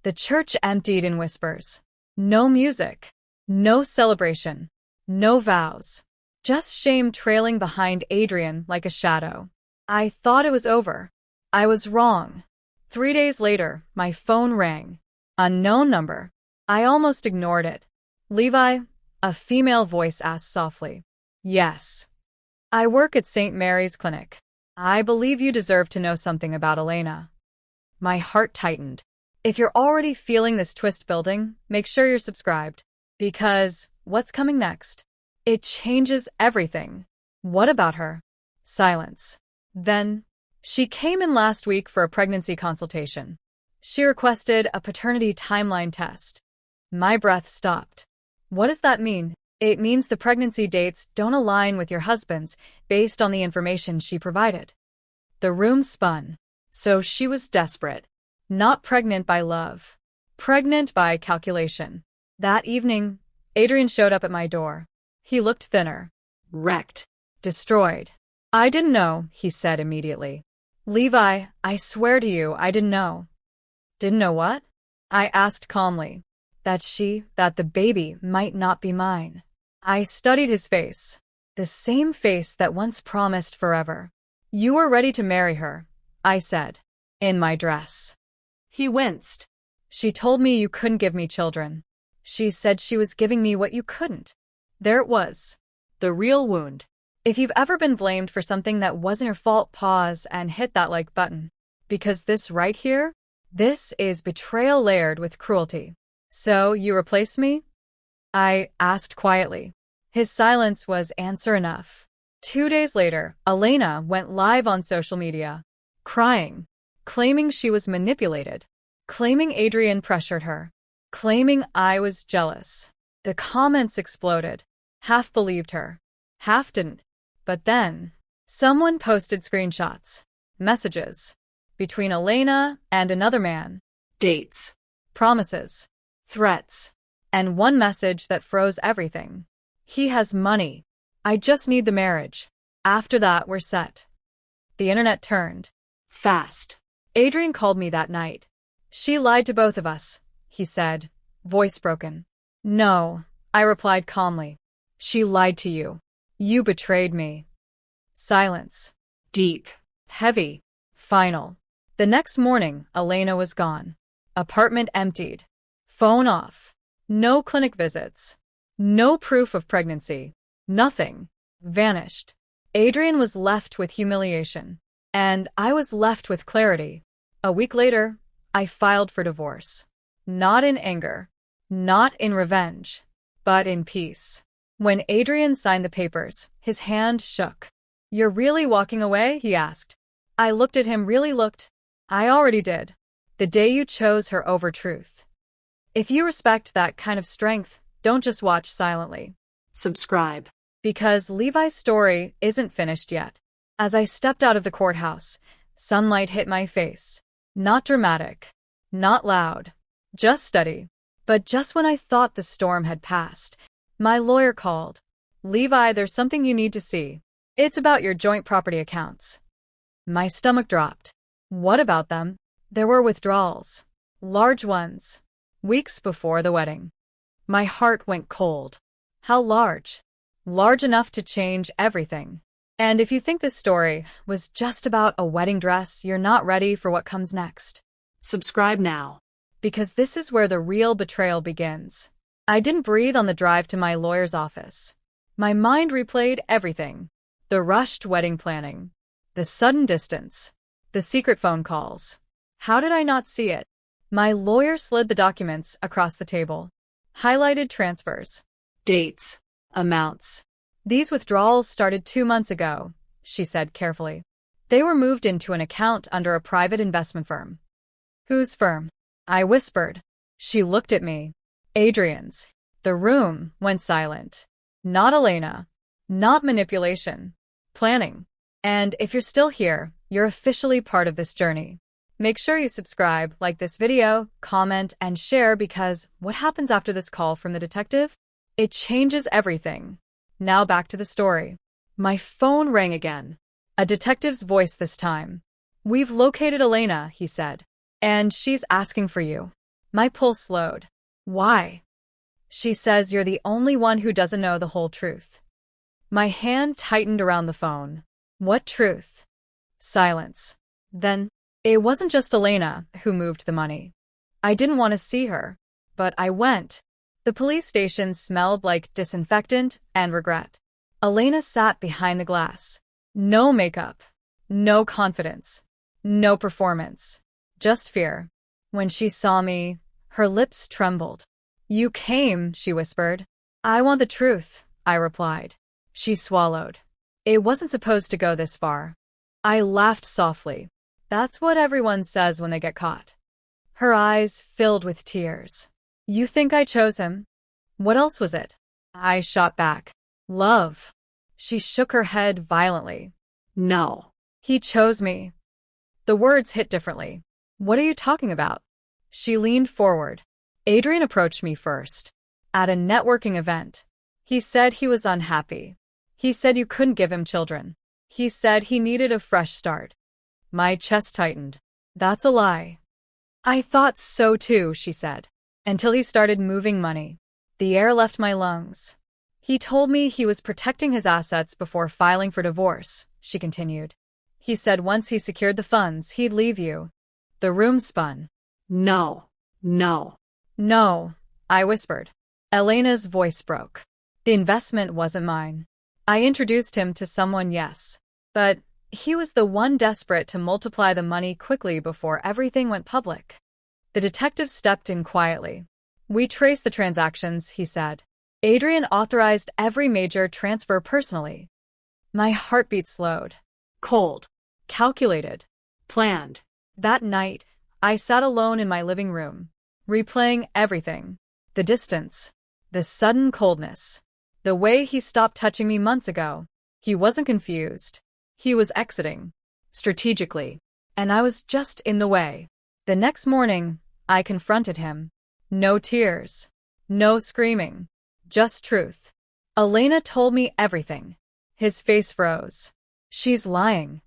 The church emptied in whispers. No music. No celebration. No vows. Just shame trailing behind Adrian like a shadow. I thought it was over. I was wrong. 3 days later, my phone rang. Unknown number. I almost ignored it. Levi, a female voice asked softly. Yes. I work at St. Mary's Clinic. I believe you deserve to know something about Elena. My heart tightened. If you're already feeling this twist building, make sure you're subscribed. Because what's coming next? It changes everything. What about her? Silence. Then, she came in last week for a pregnancy consultation. She requested a paternity timeline test. My breath stopped. What does that mean? It means the pregnancy dates don't align with your husband's based on the information she provided. The room spun. So she was desperate. Not pregnant by love. Pregnant by calculation. That evening, Adrian showed up at my door. He looked thinner. Wrecked. Destroyed. I didn't know, he said immediately. Levi, I swear to you, I didn't know. Didn't know what? I asked calmly. That the baby might not be mine. I studied his face. The same face that once promised forever. You were ready to marry her, I said. In my dress. He winced. She told me you couldn't give me children. She said she was giving me what you couldn't. There it was. The real wound. If you've ever been blamed for something that wasn't your fault, pause and hit that like button. Because this right here, this is betrayal layered with cruelty. So, you replaced me? I asked quietly. His silence was answer enough. 2 days later, Elena went live on social media, crying, claiming she was manipulated, claiming Adrian pressured her, claiming I was jealous. The comments exploded. Half believed her, half didn't. But then, someone posted screenshots, messages, between Elena and another man, dates, promises, threats, and one message that froze everything. He has money. I just need the marriage. After that, we're set. The internet turned. Fast. Adrian called me that night. She lied to both of us, he said, voice broken. No, I replied calmly. She lied to you. You betrayed me. Silence. Deep. Heavy. Final. The next morning, Elena was gone. Apartment emptied. Phone off. No clinic visits. No proof of pregnancy. Nothing. Vanished. Adrian was left with humiliation. And I was left with clarity. A week later, I filed for divorce. Not in anger. Not in revenge. But in peace. When Adrian signed the papers, his hand shook. You're really walking away? He asked. I looked at him, really looked. I already did. The day you chose her over truth. If you respect that kind of strength, don't just watch silently. Subscribe. Because Levi's story isn't finished yet. As I stepped out of the courthouse, sunlight hit my face. Not dramatic. Not loud. Just steady. But just when I thought the storm had passed, my lawyer called. Levi, there's something you need to see. It's about your joint property accounts. My stomach dropped. What about them? There were withdrawals. Large ones. Weeks before the wedding. My heart went cold. How large? Large enough to change everything. And if you think this story was just about a wedding dress, you're not ready for what comes next. Subscribe now. Because this is where the real betrayal begins. I didn't breathe on the drive to my lawyer's office. My mind replayed everything. The rushed wedding planning. The sudden distance. The secret phone calls. How did I not see it? My lawyer slid the documents across the table. Highlighted transfers. Dates. Amounts. These withdrawals started 2 months ago, she said carefully. They were moved into an account under a private investment firm. Whose firm? I whispered. She looked at me. Adrian's. The room went silent. Not Elena. Not manipulation. Planning. And if you're still here, you're officially part of this journey. Make sure you subscribe, like this video, comment, and share because what happens after this call from the detective? It changes everything. Now back to the story. My phone rang again. A detective's voice this time. We've located Elena, he said. And she's asking for you. My pulse slowed. Why? She says you're the only one who doesn't know the whole truth. My hand tightened around the phone. What truth? Silence. Then, it wasn't just Elena who moved the money. I didn't want to see her, but I went. The police station smelled like disinfectant and regret. Elena sat behind the glass. No makeup. No confidence. No performance. Just fear. When she saw me, her lips trembled. You came, she whispered. I want the truth, I replied. She swallowed. It wasn't supposed to go this far. I laughed softly. That's what everyone says when they get caught. Her eyes filled with tears. You think I chose him? What else was it? I shot back. Love. She shook her head violently. No. He chose me. The words hit differently. What are you talking about? She leaned forward. Adrian approached me first. At a networking event. He said he was unhappy. He said you couldn't give him children. He said he needed a fresh start. My chest tightened. That's a lie. I thought so too, she said. Until he started moving money. The air left my lungs. He told me he was protecting his assets before filing for divorce, she continued. He said once he secured the funds, he'd leave you. The room spun. No. No. No, I whispered. Elena's voice broke. The investment wasn't mine. I introduced him to someone, yes. But he was the one desperate to multiply the money quickly before everything went public. The detective stepped in quietly. We traced the transactions, he said. Adrian authorized every major transfer personally. My heartbeat slowed. Cold. Calculated. Planned. That night, I sat alone in my living room, replaying everything. The distance. The sudden coldness. The way he stopped touching me months ago. He wasn't confused. He was exiting. Strategically. And I was just in the way. The next morning, I confronted him. No tears. No screaming. Just truth. Elena told me everything. His face froze. She's lying.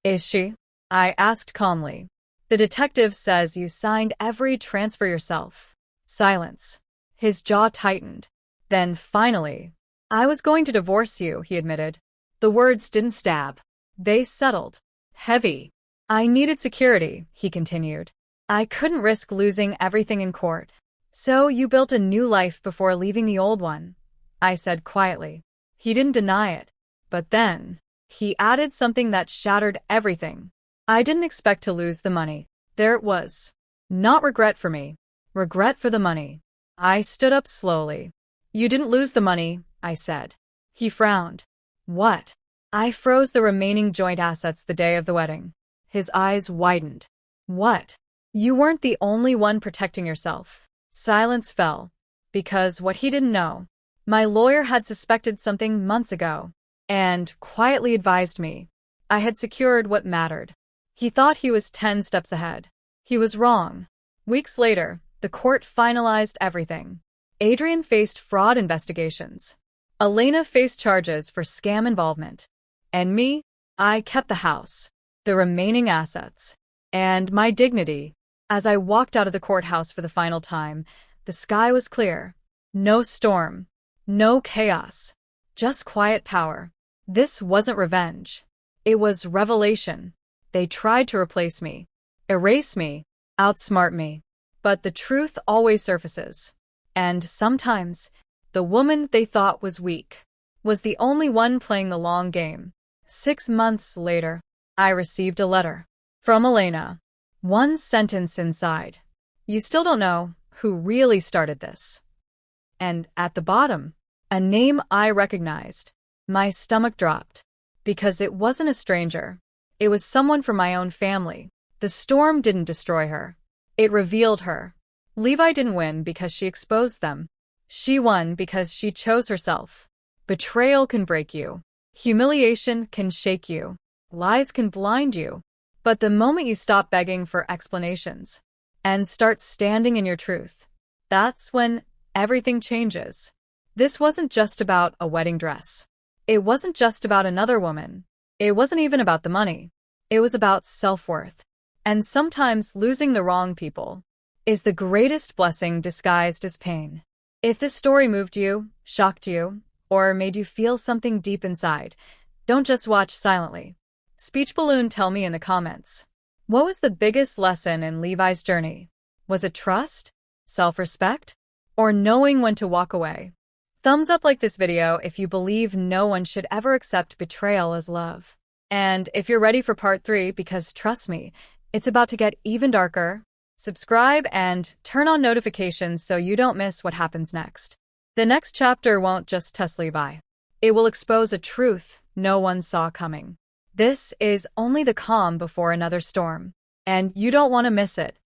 Is she? I asked calmly. The detective says you signed every transfer yourself. Silence. His jaw tightened. Then, finally, I was going to divorce you, he admitted. The words didn't stab. They settled. Heavy. I needed security, he continued. I couldn't risk losing everything in court. So you built a new life before leaving the old one, I said quietly. He didn't deny it. But then, he added something that shattered everything. I didn't expect to lose the money. There it was. Not regret for me. Regret for the money. I stood up slowly. You didn't lose the money, I said. He frowned. What? I froze the remaining joint assets the day of the wedding. His eyes widened. What? You weren't the only one protecting yourself. Silence fell. Because what he didn't know, my lawyer had suspected something months ago, and quietly advised me. I had secured what mattered. He thought he was 10 steps ahead. He was wrong. Weeks later, the court finalized everything. Adrian faced fraud investigations. Elena faced charges for scam involvement. And me, I kept the house, the remaining assets, and my dignity. As I walked out of the courthouse for the final time, the sky was clear. No storm. No chaos. Just quiet power. This wasn't revenge. It was revelation. They tried to replace me, erase me, outsmart me. But the truth always surfaces. And sometimes, the woman they thought was weak was the only one playing the long game. 6 months later, I received a letter from Elena. One sentence inside. You still don't know who really started this. And at the bottom, a name I recognized. My stomach dropped. Because it wasn't a stranger. It was someone from my own family. The storm didn't destroy her. It revealed her. Levi didn't win because she exposed them. She won because she chose herself. Betrayal can break you. Humiliation can shake you. Lies can blind you. But the moment you stop begging for explanations and start standing in your truth, that's when everything changes. This wasn't just about a wedding dress. It wasn't just about another woman. It wasn't even about the money. It was about self-worth. And sometimes losing the wrong people. is the greatest blessing disguised as pain. If this story moved you, shocked you, or made you feel something deep inside, don't just watch silently. Speech balloon, tell me in the comments. What was the biggest lesson in Levi's journey? Was it trust, self-respect, or knowing when to walk away? Thumbs up like this video if you believe no one should ever accept betrayal as love. And if you're ready for part 3, because trust me, it's about to get even darker, subscribe and turn on notifications so you don't miss what happens next. The next chapter won't just test Levi. It will expose a truth no one saw coming. This is only the calm before another storm, and you don't want to miss it.